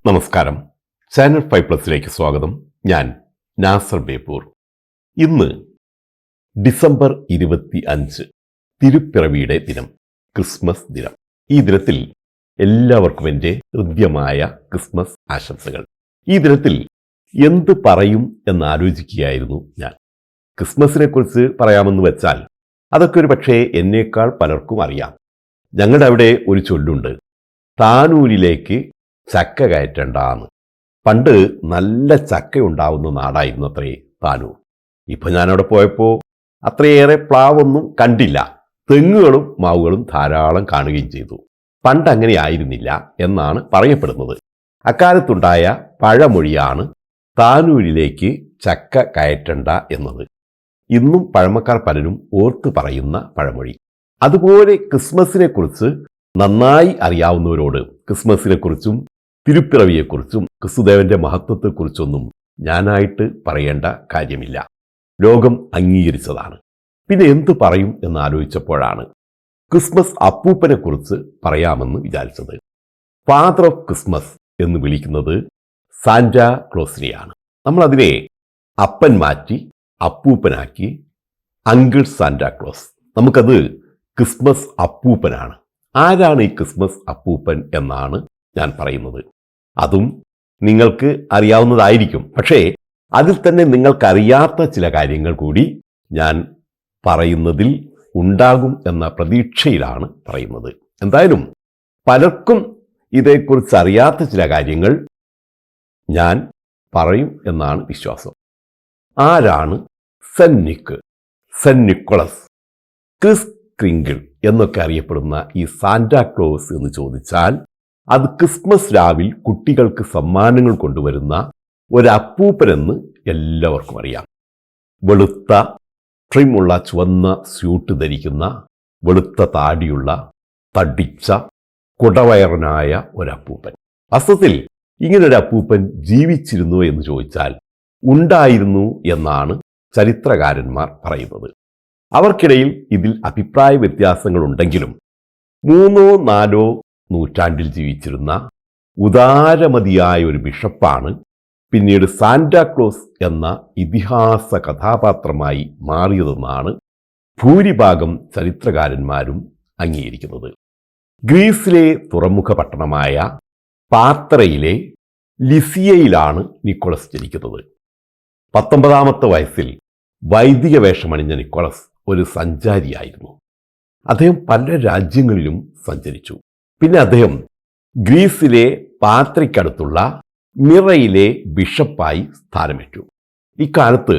നമസ്കാരം. ചാനൽ 5+ലേക്ക് സ്വാഗതം. ഞാൻ നാസർ ബേപ്പൂർ. ഇന്ന് ഡിസംബർ 25, തിരുപ്പിറവിയുടെ ദിനം, ക്രിസ്മസ് ദിനം. ഈ ദിനത്തിൽ എല്ലാവർക്കും എൻ്റെ ഹൃദ്യമായ ക്രിസ്മസ് ആശംസകൾ. ഈ ദിനത്തിൽ എന്ത് പറയും എന്നാലോചിക്കുകയായിരുന്നു ഞാൻ. ക്രിസ്മസിനെ കുറിച്ച് പറയാമെന്ന് വെച്ചാൽ അതൊക്കെ ഒരു പക്ഷേ എന്നേക്കാൾ പലർക്കും അറിയാം. ഞങ്ങളുടെ അവിടെ ഒരു ചൊല്ലുണ്ട്, താനൂരിലേക്ക് ചക്ക കയറ്റണ്ടാന്ന്. പണ്ട് നല്ല ചക്ക ഉണ്ടാവുന്ന നാടായിരുന്നു അത്രേ താനൂർ. ഇപ്പം ഞാനവിടെ പോയപ്പോൾ അത്രയേറെ പ്ലാവൊന്നും കണ്ടില്ല. തെങ്ങുകളും മാവുകളും ധാരാളം കാണുകയും ചെയ്തു. പണ്ട് അങ്ങനെ ആയിരുന്നില്ല എന്നാണ് പറയപ്പെടുന്നത്. അക്കാലത്തുണ്ടായ പഴമൊഴിയാണ് താനൂരിലേക്ക് ചക്ക കയറ്റണ്ട എന്നത്. ഇന്നും പഴമക്കാർ പലരും ഓർത്തു പറയുന്ന പഴമൊഴി. അതുപോലെ ക്രിസ്മസിനെ കുറിച്ച് നന്നായി അറിയാവുന്നവരോട് ക്രിസ്മസിനെക്കുറിച്ചും തിരുപ്പിറവിയെക്കുറിച്ചും ക്രിസ്തുദേവന്റെ മഹത്വത്തെക്കുറിച്ചൊന്നും ഞാനായിട്ട് പറയേണ്ട കാര്യമില്ല. ലോകം അംഗീകരിച്ചതാണ്. പിന്നെ എന്തു പറയും എന്നാലോചിച്ചപ്പോഴാണ് ക്രിസ്മസ് അപ്പൂപ്പനെ കുറിച്ച് പറയാമെന്ന് വിചാരിച്ചത്. ഫാദർ ഓഫ് ക്രിസ്മസ് എന്ന് വിളിക്കുന്നത് സാന്റാ ക്ലോസിനെയാണ്. നമ്മളതിനെ അപ്പൻ മാറ്റി അപ്പൂപ്പനാക്കി അങ്കിൾ സാന്റാ ക്ലോസ്. നമുക്കത് ക്രിസ്മസ് അപ്പൂപ്പനാണ്. ആരാണ് ഈ ക്രിസ്മസ് അപ്പൂപ്പൻ എന്നാണ് ഞാൻ പറയുന്നത്. അതും നിങ്ങൾക്ക് അറിയാവുന്നതായിരിക്കും. പക്ഷേ അതിൽ തന്നെ നിങ്ങൾക്കറിയാത്ത ചില കാര്യങ്ങൾ കൂടി ഞാൻ പറയുന്നതിൽ ഉണ്ടാകും എന്ന പ്രതീക്ഷയിലാണ് പറയുന്നത്. എന്തായാലും പലർക്കും ഇതേക്കുറിച്ച് അറിയാത്ത ചില കാര്യങ്ങൾ ഞാൻ പറയും എന്നാണ് വിശ്വാസം. ആരാണ് സെന്റ് നിക്കോളസ്, ക്രിസ് ക്രിങ്കിൾ എന്നൊക്കെ അറിയപ്പെടുന്ന ഈ സാന്റാ ക്ലോസ് എന്ന് ചോദിച്ചാൽ അത് ക്രിസ്മസ് രാവിൽ കുട്ടികൾക്ക് സമ്മാനങ്ങൾ കൊണ്ടുവരുന്ന ഒരപ്പൂപ്പനെന്ന് എല്ലാവർക്കും അറിയാം. വെളുത്ത ട്രിമുള്ള ചുവന്ന സ്യൂട്ട് ധരിക്കുന്ന, വെളുത്ത താടിയുള്ള, തടിച്ച, കുടവയറനായ ഒരപ്പൂപ്പൻ. വാസ്തവത്തിൽ ഇങ്ങനൊരു അപ്പൂപ്പൻ ജീവിച്ചിരുന്നു എന്ന് ചോദിച്ചാൽ ഉണ്ടായിരുന്നു എന്നാണ് ചരിത്രകാരന്മാർ പറയുന്നത്. അവർക്കിടയിൽ ഇതിൽ അഭിപ്രായ വ്യത്യാസങ്ങളുണ്ടെങ്കിലും 3 or 4 നൂറ്റാണ്ടിൽ ജീവിച്ചിരുന്ന ഉദാരമതിയായ ഒരു ബിഷപ്പാണ് പിന്നീട് സാന്റാ ക്ലോസ് എന്ന ഇതിഹാസ കഥാപാത്രമായി മാറിയതെന്നാണ് ഭൂരിഭാഗം ചരിത്രകാരന്മാരും അംഗീകരിക്കുന്നത്. ഗ്രീസിലെ തുറമുഖ പട്ടണമായ പാത്രയിലെ ലിസിയയിലാണ് നിക്കോളസ് ജനിക്കുന്നത്. 19-ാമത്തെ വയസ്സിൽ വൈദിക വേഷമണിഞ്ഞ നിക്കോളസ് ഒരു സഞ്ചാരിയായിരുന്നു. അദ്ദേഹം പല രാജ്യങ്ങളിലും സഞ്ചരിച്ചു. പിന്നെ അദ്ദേഹം ഗ്രീസിലെ പാത്രയ്ക്കടുത്തുള്ള മിറയിലെ ബിഷപ്പായി സ്ഥാനമേറ്റു. ഇക്കാലത്ത്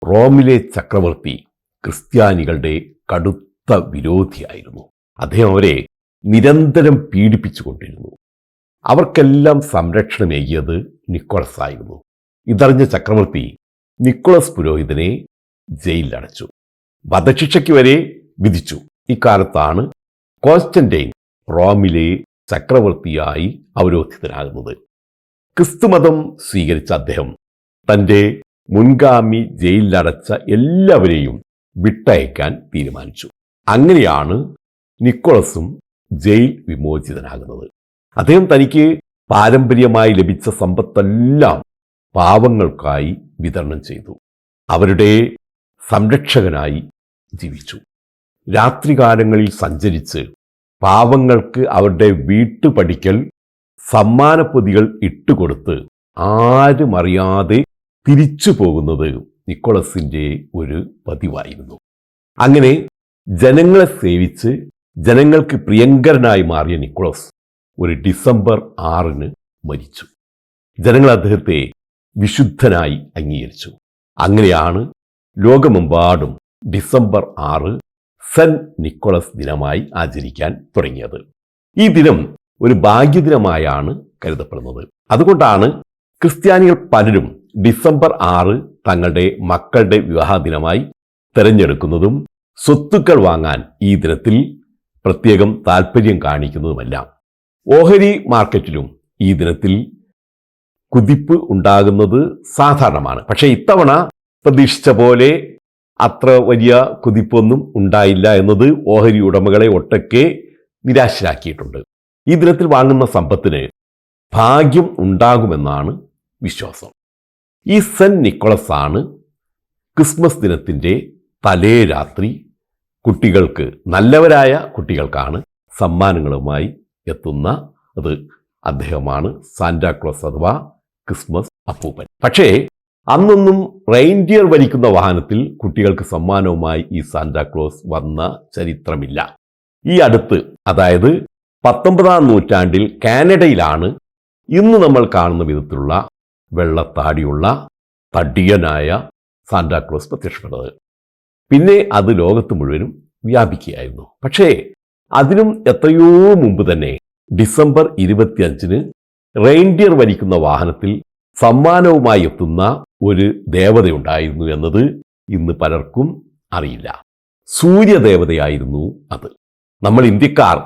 റോമിലെ ചക്രവർത്തി ക്രിസ്ത്യാനികളുടെ കടുത്ത വിരോധിയായിരുന്നു. അദ്ദേഹം അവരെ നിരന്തരം പീഡിപ്പിച്ചുകൊണ്ടിരുന്നു. അവർക്കെല്ലാം സംരക്ഷണമേകിയത് നിക്കോളസ് ആയിരുന്നു. ഇതറിഞ്ഞ ചക്രവർത്തി നിക്കോളസ് പുരോഹിതനെ ജയിലിലടച്ചു. വധശിക്ഷയ്ക്ക് വരെ വിധിച്ചു. ഇക്കാലത്താണ് കോൺസ്റ്റന്റൈൻ റോമിലെ ചക്രവർത്തിയായി അവരോധിതനാകുന്നത്. ക്രിസ്തുമതം സ്വീകരിച്ച അദ്ദേഹം തൻ്റെ മുൻഗാമി ജയിലിലടച്ച എല്ലാവരെയും വിട്ടയക്കാൻ തീരുമാനിച്ചു. അങ്ങനെയാണ് നിക്കോളസും ജയിൽ വിമോചിതനാകുന്നത്. അദ്ദേഹം തനിക്ക് പാരമ്പര്യമായി ലഭിച്ച സമ്പത്തെല്ലാം പാവങ്ങൾക്കായി വിതരണം ചെയ്തു. അവരുടെ സംരക്ഷകനായി ജീവിച്ചു. രാത്രികാലങ്ങളിൽ സഞ്ചരിച്ച് പാവങ്ങൾക്ക് അവരുടെ വീട്ടുപടിക്കൽ സമ്മാനപ്പൊതികൾ ഇട്ടുകൊടുത്ത് ആരും അറിയാതെ തിരിച്ചു പോകുന്നത് നിക്കോളസിന്റെ ഒരു പതിവായിരുന്നു. അങ്ങനെ ജനങ്ങളെ സേവിച്ച് ജനങ്ങൾക്ക് പ്രിയങ്കരനായി മാറിയ നിക്കോളസ് ഒരു ഡിസംബർ 6 മരിച്ചു. ജനങ്ങൾ അദ്ദേഹത്തെ വിശുദ്ധനായി അംഗീകരിച്ചു. അങ്ങനെയാണ് ലോകമെമ്പാടും ഡിസംബർ 6 സെന്റ് നിക്കോളസ് ദിനമായി ആചരിക്കാൻ തുടങ്ങിയത്. ഈ ദിനം ഒരു ഭാഗ്യദിനമായാണ് കരുതപ്പെടുന്നത്. അതുകൊണ്ടാണ് ക്രിസ്ത്യാനികൾ പലരും ഡിസംബർ 6 തങ്ങളുടെ മക്കളുടെ വിവാഹ ദിനമായി തിരഞ്ഞെടുക്കുന്നതും സ്വത്തുക്കൾ വാങ്ങാൻ ഈ ദിനത്തിൽ പ്രത്യേകം താല്പര്യം കാണിക്കുന്നതുമെല്ലാം. ഓഹരി മാർക്കറ്റിലും ഈ ദിനത്തിൽ കുതിപ്പ് ഉണ്ടാകുന്നത് സാധാരണമാണ്. പക്ഷേ ഇത്തവണ പ്രതീക്ഷിച്ച പോലെ അത്ര വലിയ കുതിപ്പൊന്നും ഉണ്ടായില്ല എന്നത് ഓഹരി ഉടമകളെ ഒട്ടൊക്കെ നിരാശരാക്കിയിട്ടുണ്ട്. ഈ ദിനത്തിൽ വാങ്ങുന്ന സമ്പത്തിന് ഭാഗ്യം ഉണ്ടാകുമെന്നാണ് വിശ്വാസം. ഈ സെന്റ് നിക്കോളസ് ആണ് ക്രിസ്മസ് ദിനത്തിൻ്റെ തലേ രാത്രി കുട്ടികൾക്ക്, നല്ലവരായ കുട്ടികൾക്കാണ് സമ്മാനങ്ങളുമായി എത്തുന്ന അത് അദ്ദേഹമാണ് സാന്റാക്ലോസ് അഥവാ ക്രിസ്മസ് അപ്പൂപ്പൻ. പക്ഷേ അന്നൊന്നും റെയിൻഡിയർ വലിക്കുന്ന വാഹനത്തിൽ കുട്ടികൾക്ക് സമ്മാനവുമായി ഈ സാന്റാക്ലോസ് വന്ന ചരിത്രമില്ല. ഈ അടുത്ത്, അതായത് 19-ാം നൂറ്റാണ്ടിൽ കാനഡയിലാണ് ഇന്ന് നമ്മൾ കാണുന്ന വിധത്തിലുള്ള വെള്ളത്താടിയുള്ള തടിയനായ സാന്റാക്ലോസ് പ്രത്യക്ഷപ്പെട്ടത്. പിന്നെ അത് ലോകത്ത് മുഴുവനും വ്യാപിക്കുകയായിരുന്നു. പക്ഷേ അതിനും എത്രയോ മുമ്പ് തന്നെ ഡിസംബർ 25-ന് റെയിൻഡിയർ വലിക്കുന്ന വാഹനത്തിൽ സമ്മാനവുമായി എത്തുന്ന ഒരു ദേവതയുണ്ടായിരുന്നു എന്നത് ഇന്ന് പലർക്കും അറിയില്ല. സൂര്യദേവതയായിരുന്നു അത്. നമ്മൾ ഇന്ത്യക്കാർ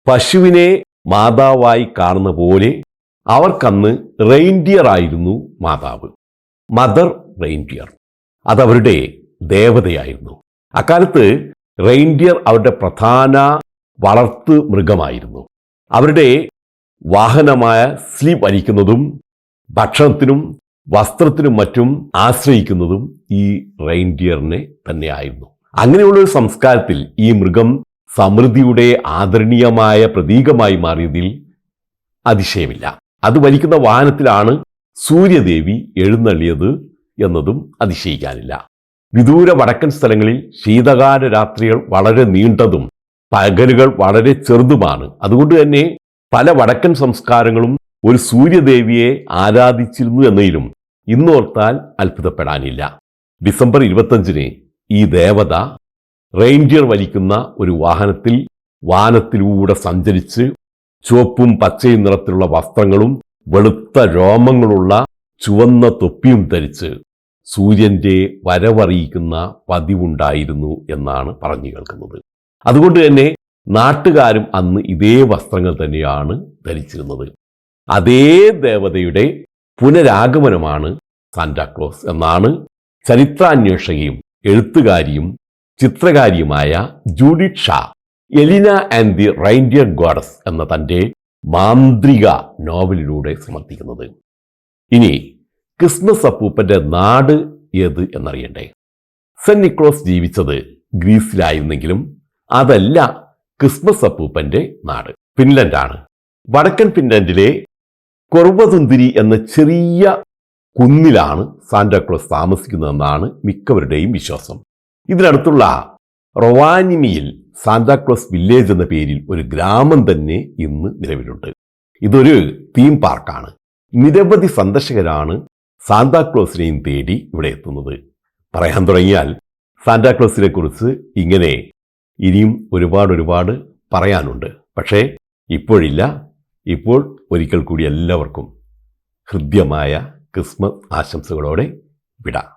പശുവിനെ മാതാവായി കാണുന്ന പോലെ അവർക്കന്ന് റെയിൻഡിയർ ആയിരുന്നു മാതാവ്, മദർ റെയിൻഡിയർ. അതവരുടെ ദേവതയായിരുന്നു. അക്കാലത്ത് റെയിൻഡിയർ അവരുടെ പ്രധാന വളർത്തു മൃഗമായിരുന്നു. അവരുടെ വാഹനമായ സ്ലീ വലിക്കുന്നതും ഭക്ഷണത്തിനും വസ്ത്രത്തിനും മറ്റും ആശ്രയിക്കുന്നതും ഈ റെയിൻഡിയറിനെ തന്നെയായിരുന്നു. അങ്ങനെയുള്ള ഒരു സംസ്കാരത്തിൽ ഈ മൃഗം സമൃദ്ധിയുടെ ആദരണീയമായ പ്രതീകമായി മാറിയതിൽ അതിശയമില്ല. അത് വലിക്കുന്ന വാഹനത്തിലാണ് സൂര്യദേവി എഴുന്നള്ളിയത് എന്നതും അതിശയിക്കാനില്ല. വിദൂര വടക്കൻ സ്ഥലങ്ങളിൽ ശീതകാല രാത്രികൾ വളരെ നീണ്ടതും പകലുകൾ വളരെ ചെറുതുമാണ്. അതുകൊണ്ട് തന്നെ പല വടക്കൻ സംസ്കാരങ്ങളും ഒരു സൂര്യദേവിയെ ആരാധിച്ചിരുന്നു എന്നതിലും ഇന്നോർത്താൽ അത്ഭുതപ്പെടാനില്ല. ഡിസംബർ 25-ന് ഈ ദേവത റെയിൻഡിയർ വലിക്കുന്ന ഒരു വാഹനത്തിൽ വാനത്തിലൂടെ സഞ്ചരിച്ച് ചുവപ്പും പച്ചയും നിറത്തിലുള്ള വസ്ത്രങ്ങളും വെളുത്ത രോമങ്ങളുള്ള ചുവന്ന തൊപ്പിയും ധരിച്ച് സൂര്യന്റെ വരവറിയിക്കുന്ന പതിവുണ്ടായിരുന്നു എന്നാണ് പറഞ്ഞു കേൾക്കുന്നത്. അതുകൊണ്ട് തന്നെ നാട്ടുകാരും അന്ന് ഇതേ വസ്ത്രങ്ങൾ തന്നെയാണ് ധരിച്ചിരുന്നത്. അതേ ദേവതയുടെ പുനരാഗമനമാണ് സാന്റാക്ലോസ് എന്നാണ് ചരിത്രാന്വേഷകയും എഴുത്തുകാരിയും ചിത്രകാരിയുമായ Judith Shaw Elina and the reindeer goddess എന്ന തൻ്റെ മാന്ത്രിക നോവലിലൂടെ സമർത്ഥിക്കുന്നത്. ഇനി ക്രിസ്മസ് അപ്പൂപ്പന്റെ നാട് ഏത് എന്നറിയണ്ടേ? സെന്റ് നിക്കോളസ് ജീവിച്ചത് ഗ്രീസിലായിരുന്നെങ്കിലും അതല്ല ക്രിസ്മസ് അപ്പൂപ്പന്റെ നാട്. ഫിൻലൻഡാണ്. വടക്കൻ ഫിൻലൻഡിലെ കൊർവതുന്തിരി എന്ന ചെറിയ കുന്നിലാണ് സാന്റാക്ലോസ് താമസിക്കുന്നതെന്നാണ് മിക്കവരുടെയും വിശ്വാസം. ഇതിനടുത്തുള്ള റൊവാനിമിയിൽ സാന്റാക്ലോസ് വില്ലേജ് എന്ന പേരിൽ ഒരു ഗ്രാമം തന്നെ ഇന്ന് നിലവിലുണ്ട്. ഇതൊരു തീം പാർക്കാണ്. നിരവധി സന്ദർശകരാണ് സാന്താക്ലോസിനെയും തേടി ഇവിടെ എത്തുന്നത്. പറയാൻ തുടങ്ങിയാൽ സാന്റാക്ലോസിനെ കുറിച്ച് ഇങ്ങനെ ഇനിയും ഒരുപാട് പറയാനുണ്ട്. പക്ഷേ ഇപ്പോഴില്ല. ഇപ്പോൾ ഒരിക്കൽ കൂടി എല്ലാവർക്കും ഹൃദ്യമായ ക്രിസ്മസ് ആശംസകളോടെ വിടാം.